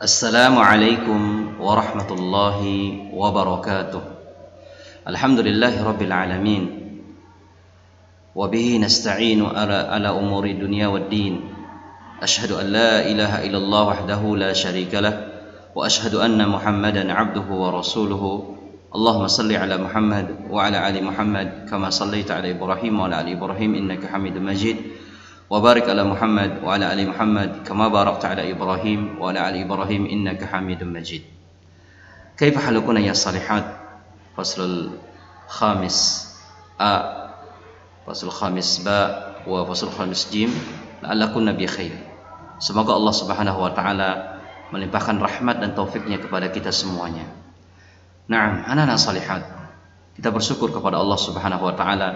Assalamualaikum warahmatullahi wabarakatuh. Alhamdulillahi rabbil alamin. Wa bihi nasta'inu ala umuri dunya waddin. Ashhadu an la ilaha illallah wahdahu la syarika lah. Wa ashhadu anna Muhammadan abduhu wa rasuluhu. Allahumma salli ala Muhammad wa ala ali Muhammad kama sallaita ala Ibrahim wa ala ali Ibrahim innaka Hamidum Majid. وبارك على محمد وعلى آل محمد كما باركت على إبراهيم وعلى آل إبراهيم إنك حميد مجيد. كيف حالكم يا صالحات؟ فصل الخامس A، فصل الخامس باء، وفصل الخامس جيم. لعلكن بخير. Semoga Allah Subhanahu wa taala melimpahkan rahmat dan taufiknya kepada kita semuanya. Naam, anak-anak salihat, kita bersyukur kepada Allah Subhanahu wa taala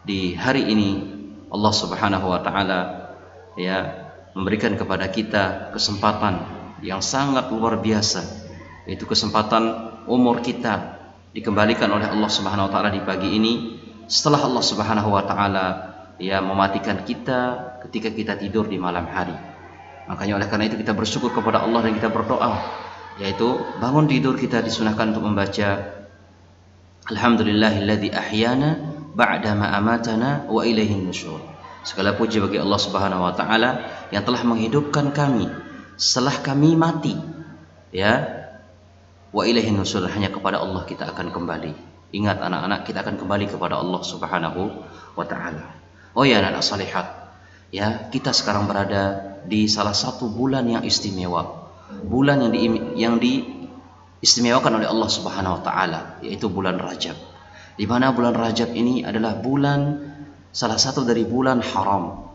di hari ini. Allah Subhanahu wa taala memberikan kepada kita kesempatan yang sangat luar biasa, yaitu kesempatan umur kita dikembalikan oleh Allah Subhanahu wa taala di pagi ini setelah Allah Subhanahu wa taala mematikan kita ketika kita tidur di malam hari. Makanya oleh karena itu kita bersyukur kepada Allah dan kita berdoa, yaitu bangun tidur kita disunahkan untuk membaca Alhamdulillahilladzi ahyana ba'da ma amatana wa ilaihin nusyur. Segala puji bagi Allah Subhanahu wa taala yang telah menghidupkan kami setelah kami mati. Wa ilaihin nusyur, hanya kepada Allah kita akan kembali. Ingat anak-anak, kita akan kembali kepada Allah Subhanahu wa taala. Oh ya anak-anak salihat, kita sekarang berada di salah satu bulan yang istimewa. Bulan yang diistimewakan oleh Allah Subhanahu wa taala, yaitu bulan Rajab. Di mana bulan Rajab ini adalah salah satu dari bulan haram,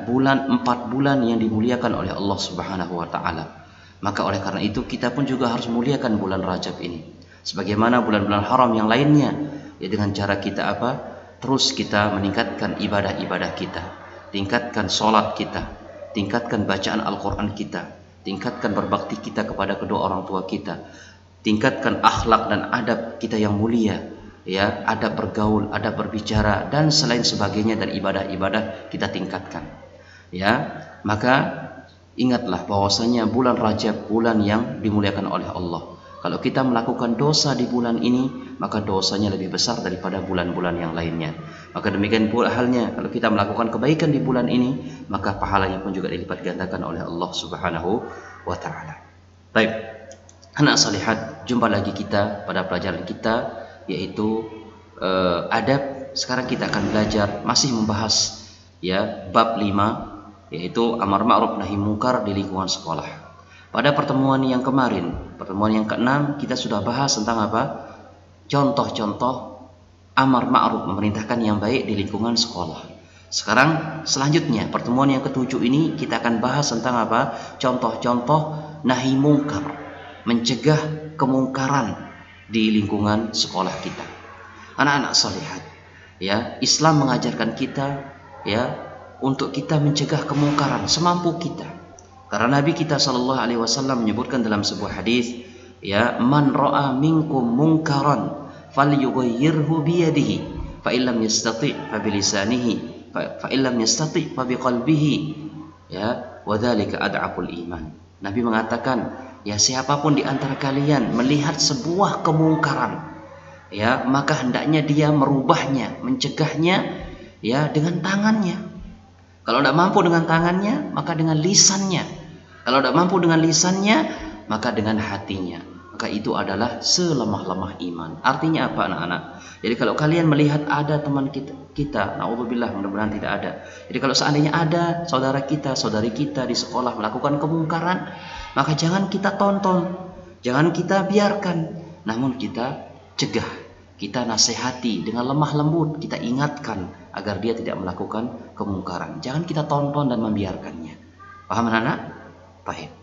bulan 4 bulan yang dimuliakan oleh Allah Subhanahu wa taala. Maka oleh karena itu kita pun juga harus muliakan bulan Rajab ini sebagaimana bulan-bulan haram yang lainnya, dengan cara kita terus kita meningkatkan ibadah-ibadah kita, tingkatkan sholat kita, tingkatkan bacaan Al-Quran kita, tingkatkan berbakti kita kepada kedua orang tua kita, tingkatkan akhlak dan adab kita yang mulia, adab bergaul, adab berbicara dan selain sebagainya dari ibadah-ibadah kita tingkatkan. Maka ingatlah bahwasanya bulan Rajab bulan yang dimuliakan oleh Allah. Kalau kita melakukan dosa di bulan ini, maka dosanya lebih besar daripada bulan-bulan yang lainnya. Maka demikian pula halnya kalau kita melakukan kebaikan di bulan ini, maka pahalanya pun juga dilipat gandakan oleh Allah Subhanahu wa taala. Baik, anak salihat, jumpa lagi kita pada pelajaran kita yaitu adab. Sekarang kita akan belajar, masih membahas bab 5, yaitu amar ma'ruf nahi mungkar di lingkungan sekolah. Pada pertemuan yang kemarin, pertemuan yang ke-6, kita sudah bahas tentang contoh-contoh amar ma'ruf, memerintahkan yang baik di lingkungan sekolah. Sekarang selanjutnya pertemuan yang ke-7 ini kita akan bahas tentang contoh-contoh nahi mungkar, mencegah kemungkaran di lingkungan sekolah kita. Anak-anak salihat, Islam mengajarkan kita untuk kita mencegah kemungkaran semampu kita. Karena Nabi kita sallallahu alaihi wasallam menyebutkan dalam sebuah hadis, man ra'a minkum mungkaran falyughayyirhu bi yadihi fa illam yastati' fa bi lisanihi fa illam yastati' fa bi qalbihi wa dzalika ad'aful iman. Nabi mengatakan, siapapun di antara kalian melihat sebuah kemungkaran, maka hendaknya dia merubahnya, mencegahnya dengan tangannya. Kalau tidak mampu dengan tangannya, maka dengan lisannya. Kalau tidak mampu dengan lisannya, maka dengan hatinya. Maka itu adalah selemah-lemah iman. Artinya apa anak-anak? Jadi kalau kalian melihat ada teman kita, naudzubillah, mudah-mudahan tidak ada. Jadi kalau seandainya ada saudara kita, saudari kita di sekolah melakukan kemungkaran, maka jangan kita tonton, jangan kita biarkan, namun kita cegah, kita nasihati dengan lemah lembut, kita ingatkan agar dia tidak melakukan kemungkaran. Jangan kita tonton dan membiarkannya. Paham anak-anak? Baik.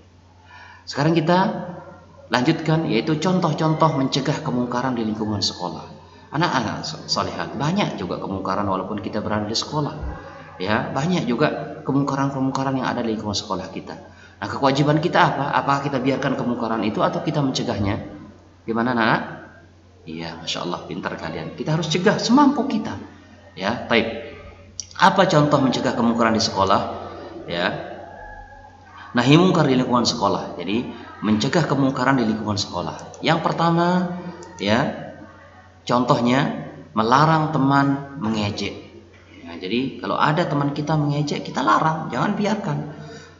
Sekarang kita lanjutkan, yaitu contoh-contoh mencegah kemungkaran di lingkungan sekolah. Anak-anak salihat, banyak juga kemungkaran walaupun kita berada di sekolah. Banyak juga kemungkaran-kemungkaran yang ada di lingkungan sekolah kita. Nah, kewajiban kita apa? Apakah kita biarkan kemungkaran itu atau kita mencegahnya? Gimana anak? Masya Allah, pintar kalian. Kita harus cegah semampu kita. Baik. Apa contoh mencegah kemungkaran di sekolah? nahi mungkar di lingkungan sekolah. Jadi mencegah kemungkaran di lingkungan sekolah. Yang pertama, ya, contohnya melarang teman mengejek. Ya, jadi kalau ada teman kita mengejek, kita larang, jangan biarkan.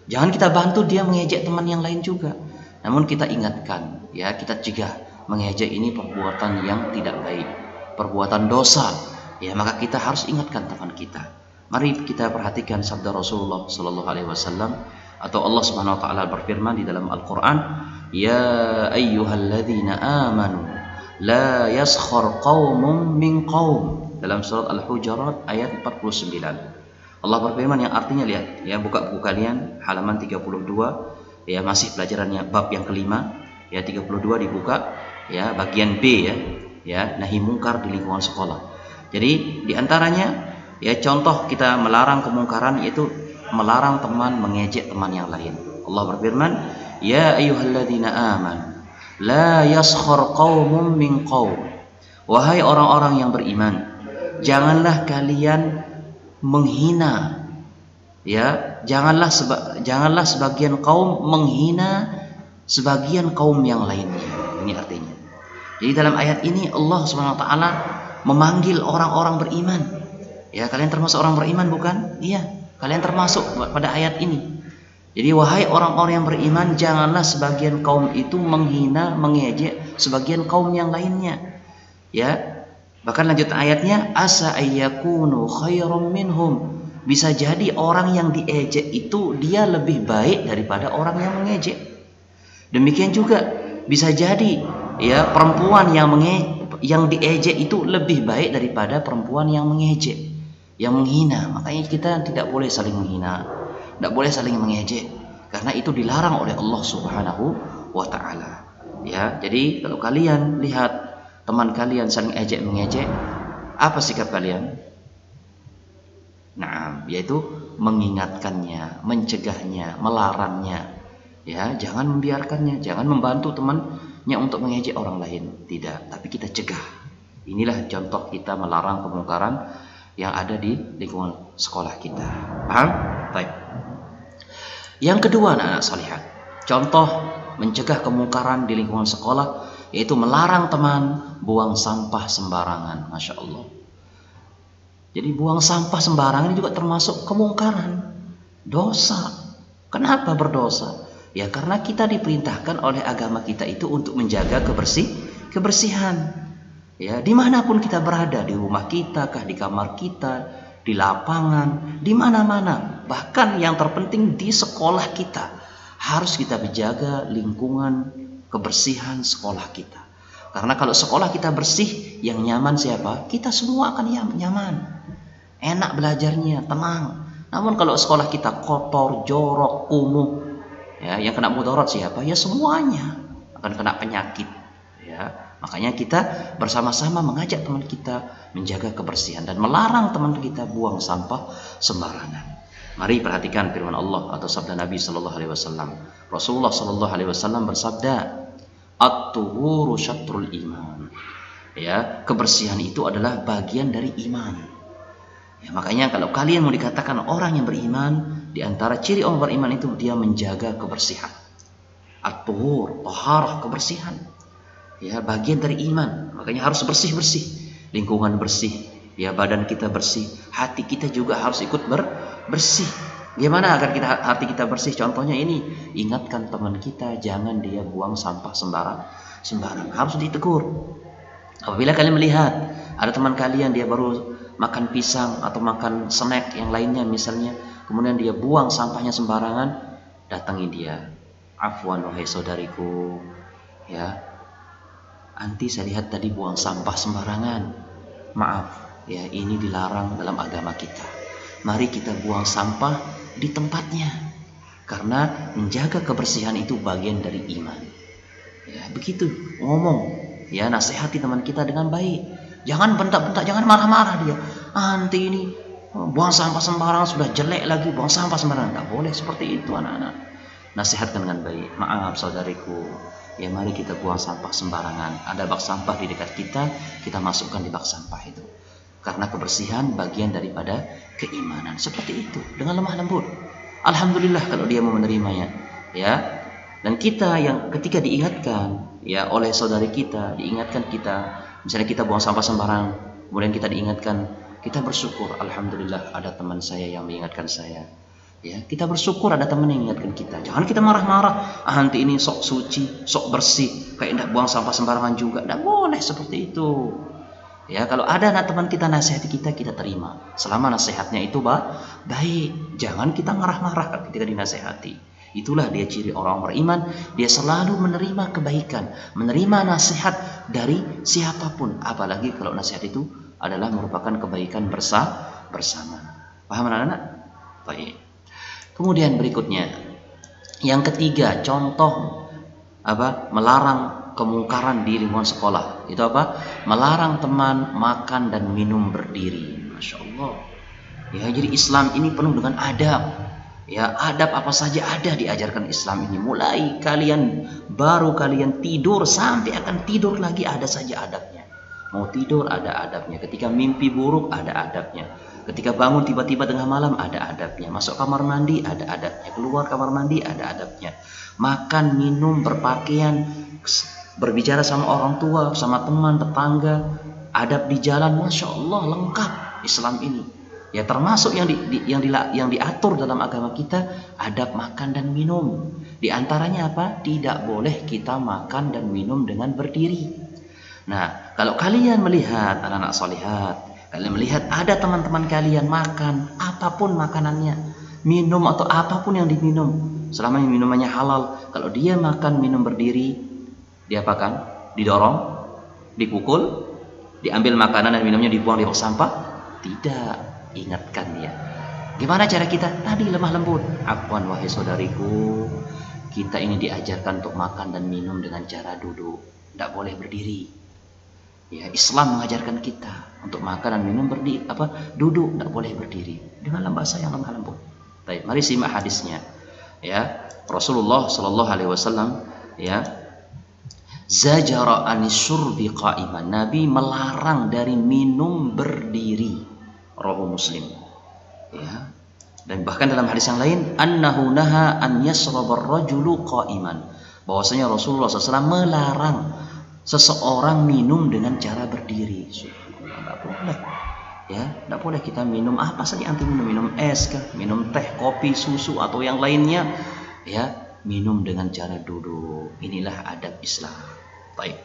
Jangan kita bantu dia mengejek teman yang lain juga. Namun kita ingatkan, ya, kita cegah. Mengejek ini perbuatan yang tidak baik, perbuatan dosa. Ya, maka kita harus ingatkan teman kita. Mari kita perhatikan sabda Rasulullah sallallahu alaihi wasallam, atau Allah Subhanahu wa taala berfirman di dalam Al-Qur'an, "Ya ayyuhalladzina amanu la yaskhar qaumun min qaum." Dalam surat Al-Hujurat ayat 49. Allah berfirman yang artinya, lihat ya, buka buku kalian halaman 32, ya, masih pelajarannya bab yang kelima, ya, 32 dibuka, ya, bagian B, ya, nahi mungkar di lingkungan sekolah. Jadi diantaranya, ya, contoh kita melarang kemungkaran yaitu melarang teman mengejek teman yang lain. Allah berfirman, "Ya ayyuhalladzina amanu la yaskhar qaumun min qaum." Wahai orang-orang yang beriman, janganlah kalian menghina, ya, janganlah sebagian kaum menghina sebagian kaum yang lainnya. Ini artinya. Jadi dalam ayat ini Allah Subhanahu wa taala memanggil orang-orang beriman. Ya, kalian termasuk orang beriman bukan? Iya, kalian termasuk pada ayat ini. Jadi wahai orang-orang yang beriman, janganlah sebagian kaum itu menghina, mengejek sebagian kaum yang lainnya. Ya. Bahkan lanjut ayatnya, asa ayyakunu khairum minhum. Bisa jadi orang yang diejek itu dia lebih baik daripada orang yang mengejek. Demikian juga bisa jadi, ya, perempuan yang diejek itu lebih baik daripada perempuan yang mengejek, yang menghina. Makanya kita tidak boleh saling menghina, tidak boleh saling mengejek, karena itu dilarang oleh Allah Subhanahu wa taala. Ya, jadi kalau kalian lihat teman kalian saling ejek mengejek, apa sikap kalian? Nah, yaitu mengingatkannya, mencegahnya, melarangnya. Ya, jangan membiarkannya, jangan membantu temannya untuk mengejek orang lain. Tidak, tapi kita cegah. Inilah contoh kita melarang kemungkaran yang ada di lingkungan sekolah kita. Paham? Baik. Yang kedua, anak-anak salihah, contoh mencegah kemungkaran di lingkungan sekolah yaitu melarang teman buang sampah sembarangan. Masya Allah. Jadi buang sampah sembarangan ini juga termasuk kemungkaran, dosa. Kenapa berdosa? Ya karena kita diperintahkan oleh agama kita itu untuk menjaga kebersihan. Ya, dimanapun kita berada, di rumah kita kah, di kamar kita, di lapangan, di mana-mana. Bahkan yang terpenting di sekolah kita, harus kita menjaga lingkungan kebersihan sekolah kita. Karena kalau sekolah kita bersih, yang nyaman siapa? Kita semua akan nyaman. Enak belajarnya, tenang. Namun kalau sekolah kita kotor, jorok, kumuh, ya, yang kena mudarat siapa? Ya semuanya akan kena penyakit. Ya, makanya kita bersama-sama mengajak teman kita menjaga kebersihan dan melarang teman kita buang sampah sembarangan. Mari perhatikan firman Allah atau sabda Nabi Sallallahu Alaihi Wasallam. Rasulullah Sallallahu Alaihi Wasallam bersabda, "At-tuhuru syatrul iman." Ya, kebersihan itu adalah bagian dari iman. Ya, makanya kalau kalian mau dikatakan orang yang beriman, di antara ciri orang beriman itu dia menjaga kebersihan. At-tuhur, taharah, kebersihan. Ya, bagian dari iman. Makanya harus bersih-bersih. Lingkungan bersih, ya, badan kita bersih, hati kita juga harus ikut bersih. Gimana agar hati kita bersih? Contohnya ini, ingatkan teman kita jangan dia buang sampah sembarang. Harus ditegur. Apabila kalian melihat ada teman kalian dia baru makan pisang atau makan snack yang lainnya misalnya, kemudian dia buang sampahnya sembarangan, datangi dia. Afwan wahai saudariku, ya, anti saya lihat tadi buang sampah sembarangan. Maaf, ya, ini dilarang dalam agama kita. Mari kita buang sampah di tempatnya, karena menjaga kebersihan itu bagian dari iman. Ya, begitu ngomong, ya, nasihati teman kita dengan baik. Jangan bentak-bentak, jangan marah-marah dia. Anti ini buang sampah sembarangan, sudah jelek lagi buang sampah sembarangan. Tidak boleh seperti itu anak-anak. Nasihatkan dengan baik. Maaf saudariku, ya, mari kita buang sampah sembarangan. Ada bak sampah di dekat kita masukkan di bak sampah itu. Karena kebersihan bagian daripada keimanan. Seperti itu, dengan lemah lembut. Alhamdulillah kalau dia mau menerimanya. ya. Dan kita yang ketika diingatkan ya oleh saudari kita, diingatkan kita, misalnya kita buang sampah sembarang, kemudian kita diingatkan, kita bersyukur, alhamdulillah ada teman saya yang mengingatkan saya. Ya, kita bersyukur ada teman yang mengingatkan kita. Jangan kita marah-marah, nanti ini sok suci, sok bersih, kayak tidak buang sampah sembarangan juga. Tidak boleh seperti itu. Ya, kalau ada anak teman kita nasihati kita, kita terima. Selama nasihatnya itu baik, jangan kita marah-marah ketika dinasihati. Itulah dia ciri orang beriman, dia selalu menerima kebaikan, menerima nasihat dari siapapun, apalagi kalau nasihat itu adalah merupakan kebaikan bersama. Paham anak-anak? Baik. Kemudian berikutnya, yang ketiga, contoh melarang kemungkaran di lingkungan sekolah. Itu apa? Melarang teman makan dan minum berdiri. Masya Allah. Ya, jadi Islam ini penuh dengan adab. Ya, adab apa saja ada diajarkan Islam ini. Mulai baru kalian tidur sampai akan tidur lagi ada saja adabnya. Mau tidur ada adabnya. Ketika mimpi buruk ada adabnya. Ketika bangun tiba-tiba tengah malam ada adabnya. Masuk kamar mandi ada adabnya. Keluar kamar mandi ada adabnya. Makan, minum, berpakaian, berbicara sama orang tua, sama teman, tetangga, adab di jalan, Masya Allah lengkap Islam ini. Ya, termasuk yang diatur dalam agama kita, adab makan dan minum. Di antaranya apa? Tidak boleh kita makan dan minum dengan berdiri. Nah, kalau kalian melihat anak-anak solihat, kalian melihat ada teman-teman kalian makan apapun makanannya, minum atau apapun yang diminum, selama minumannya halal, kalau dia makan minum berdiri, diapakan? Didorong, dipukul, diambil makanan dan minumnya dibuang di bak sampah? Tidak. Ingatkan dia. Gimana cara kita? Tadi lemah lembut. Afwan wahai saudariku, kita ini diajarkan untuk makan dan minum dengan cara duduk, tidak boleh berdiri. Ya, Islam mengajarkan kita untuk makan dan minum duduk, tidak boleh berdiri, dengan bahasa yang lemah lembut. Baik, mari simak hadisnya. Ya, Rasulullah Shallallahu Alaihi Wasallam ya zajara anis syurbi qa'iman. Nabi melarang dari minum berdiri. Rawahu Muslim. Ya. Dan bahkan dalam hadis yang lain, annahu naha an yasrabar rajulu qa'iman. Bahwasanya Rasulullah SAW melarang seseorang minum dengan cara berdiri. Tidak boleh. Ya, tidak boleh kita minum apa saja anti minum es kah, minum teh, kopi, susu atau yang lainnya. Ya, minum dengan cara duduk. Inilah adab Islam. Baik.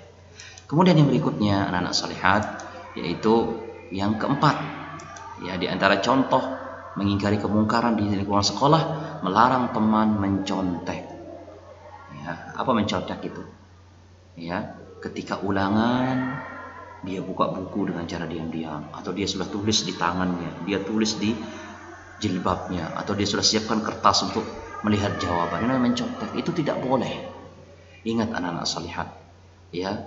Kemudian yang berikutnya anak-anak salihat, yaitu yang keempat. Ya, di antara contoh mengingkari kemungkaran di lingkungan sekolah, melarang teman mencontek. Ya, apa mencontek itu? Ya, ketika ulangan dia buka buku dengan cara diam-diam, atau dia sudah tulis di tangannya, dia tulis di jilbabnya, atau dia sudah siapkan kertas untuk melihat jawaban. Ini mencontek, itu tidak boleh. Ingat anak-anak salihat, ya,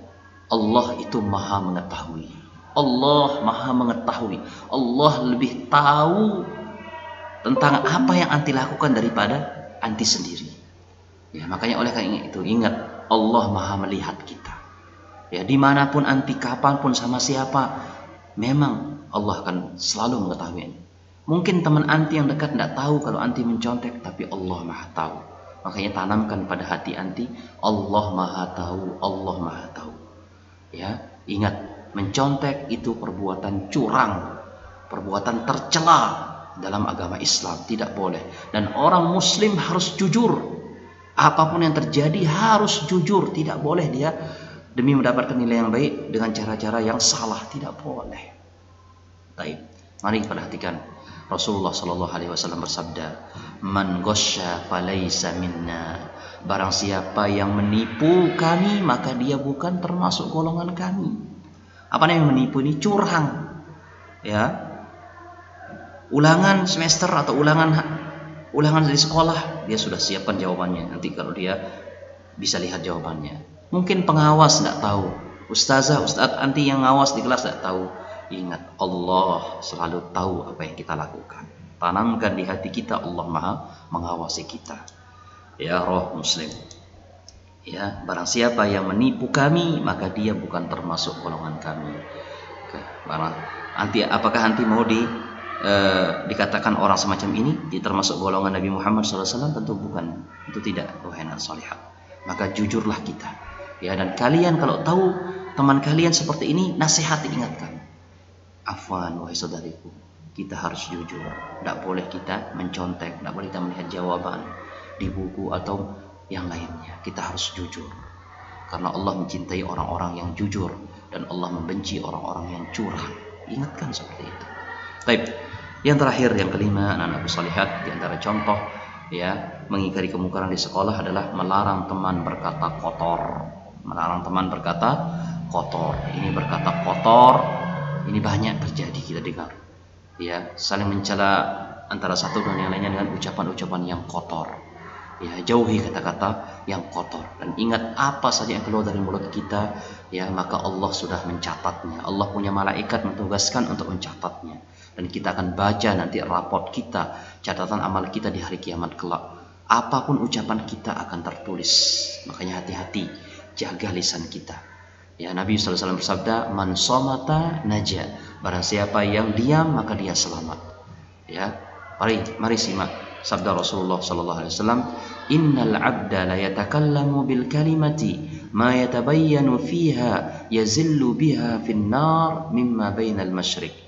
Allah itu maha mengetahui. Allah maha mengetahui. Allah lebih tahu tentang apa yang anti lakukan daripada anti sendiri. Ya, makanya oleh karena itu ingat, Allah maha melihat kita. Ya, dimanapun anti, kapanpun, sama siapa, memang Allah akan selalu mengetahui. Mungkin teman anti yang dekat tidak tahu kalau anti mencontek, tapi Allah maha tahu. Makanya tanamkan pada hati anti, Allah maha tahu, Allah maha tahu. Ya, ingat, mencontek itu perbuatan curang, perbuatan tercela dalam agama Islam, tidak boleh. Dan orang muslim harus jujur. Apapun yang terjadi harus jujur, tidak boleh dia demi mendapatkan nilai yang baik dengan cara-cara yang salah, tidak boleh. Baik, mari perhatikan. Rasulullah Shallallahu Alaihi Wasallam bersabda, "Man ghasya falaysa minna." Barang siapa yang menipu kami, maka dia bukan termasuk golongan kami. Apa yang menipu ini? Curang. Ya. Ulangan semester atau ulangan dari sekolah, dia sudah siapkan jawabannya. Nanti kalau dia bisa lihat jawabannya. Mungkin pengawas tidak tahu. Ustazah, ustadz anti yang ngawas di kelas tidak tahu. Ingat, Allah selalu tahu apa yang kita lakukan. Tanamkan di hati kita, Allah maha mengawasi kita. Ya roh muslim. Ya, barang siapa yang menipu kami, maka dia bukan termasuk golongan kami. Apakah anti mau dikatakan orang semacam ini termasuk golongan Nabi Muhammad SAW? Tentu bukan, itu tidak, wahai anak salihah. Maka jujurlah kita, ya. Dan kalian kalau tahu teman kalian seperti ini, nasihati, ingatkan. Afwan wahai saudariku, kita harus jujur. Tidak boleh kita mencontek, tidak boleh kita melihat jawaban di buku atau yang lainnya. Kita harus jujur, karena Allah mencintai orang-orang yang jujur dan Allah membenci orang-orang yang curang. Ingatkan seperti itu. Baik. Yang terakhir, yang kelima, anak-anakku salihat, di antara contoh ya mengingkari kemungkaran di sekolah adalah melarang teman berkata kotor. Melarang teman berkata kotor. Ini berkata kotor, ini banyak terjadi, kita dengar. Ya, saling mencela antara satu dan yang lainnya dengan ucapan-ucapan yang kotor. Ya, jauhi kata-kata yang kotor dan ingat apa saja yang keluar dari mulut kita, ya, maka Allah sudah mencatatnya. Allah punya malaikat mentugaskan untuk mencatatnya. Dan kita akan baca nanti raport kita, catatan amal kita di hari kiamat kelak. Apapun ucapan kita akan tertulis. Makanya hati-hati, jaga lisan kita. Ya, Nabi SAW bersabda, "Man somata naja." Barang siapa yang diam maka dia selamat. Ya, mari simak sabda Rasulullah SAW. "Innal 'abda la yatakallamu bil kalimati ma yatabayyanu fiha yazillu biha fin nar mimma bainal masyriq."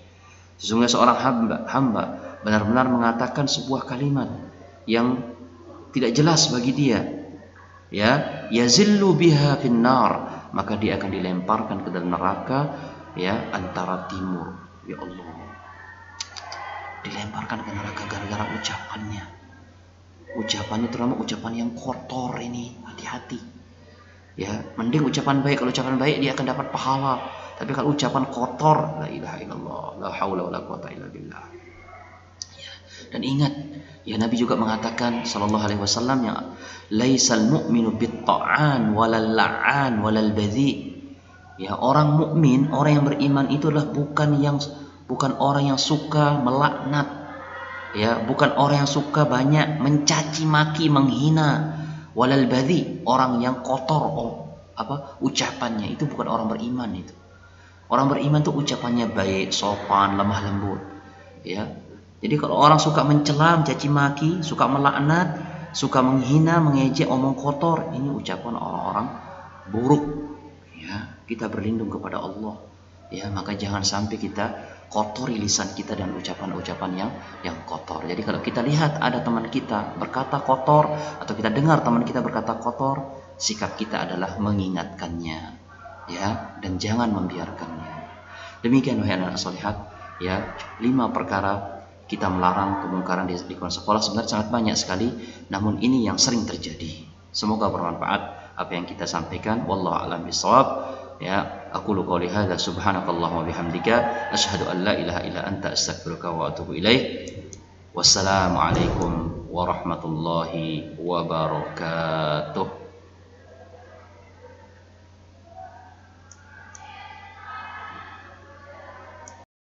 Sesungguhnya seorang hamba benar-benar mengatakan sebuah kalimat yang tidak jelas bagi dia, ya, yazillu biha finnar, maka dia akan dilemparkan ke dalam neraka, ya, antara timur. Ya Allah, dilemparkan ke neraka gara-gara ucapannya. Ucapannya terutama ucapan yang kotor ini, hati-hati. Ya, mending ucapan baik. Kalau ucapan baik dia akan dapat pahala. Tapi kalau ucapan kotor, la ilaha illallah, la haula wala quwata illa billah. Ya. Dan ingat, ya, Nabi juga mengatakan sallallahu alaihi wasallam, ya, laisal mu'minu bit-ta'an walal la'an walal badhi. Ya, orang mukmin, orang yang beriman itu adalah bukan orang yang suka melaknat. Ya, bukan orang yang suka banyak mencaci maki, menghina. Walal badhi, orang yang kotor ucapannya, itu bukan orang beriman itu. Orang beriman tuh ucapannya baik, sopan, lemah lembut. Ya. Jadi kalau orang suka mencela, mencaci maki, suka melaknat, suka menghina, mengejek, omong kotor, ini ucapan orang-orang buruk. Ya, kita berlindung kepada Allah. Ya, maka jangan sampai kita kotori lisan kita dan ucapan-ucapan yang kotor. Jadi kalau kita lihat ada teman kita berkata kotor atau kita dengar teman kita berkata kotor, sikap kita adalah mengingatkannya, ya, dan jangan membiarkannya. Demikian wahai anak sholihat, ya, 5 perkara kita melarang kemungkaran di lingkungan sekolah. Sebenarnya sangat banyak sekali, namun ini yang sering terjadi. Semoga bermanfaat apa yang kita sampaikan. Wallahu a'lam bishawab. Ya, aqulu qouli hadza subhanakallahumma bihamdika asyhadu an la ilaha illa anta astaghfiruka wa atubu ilaik. Wassalamu alaikum warahmatullahi wabarakatuh.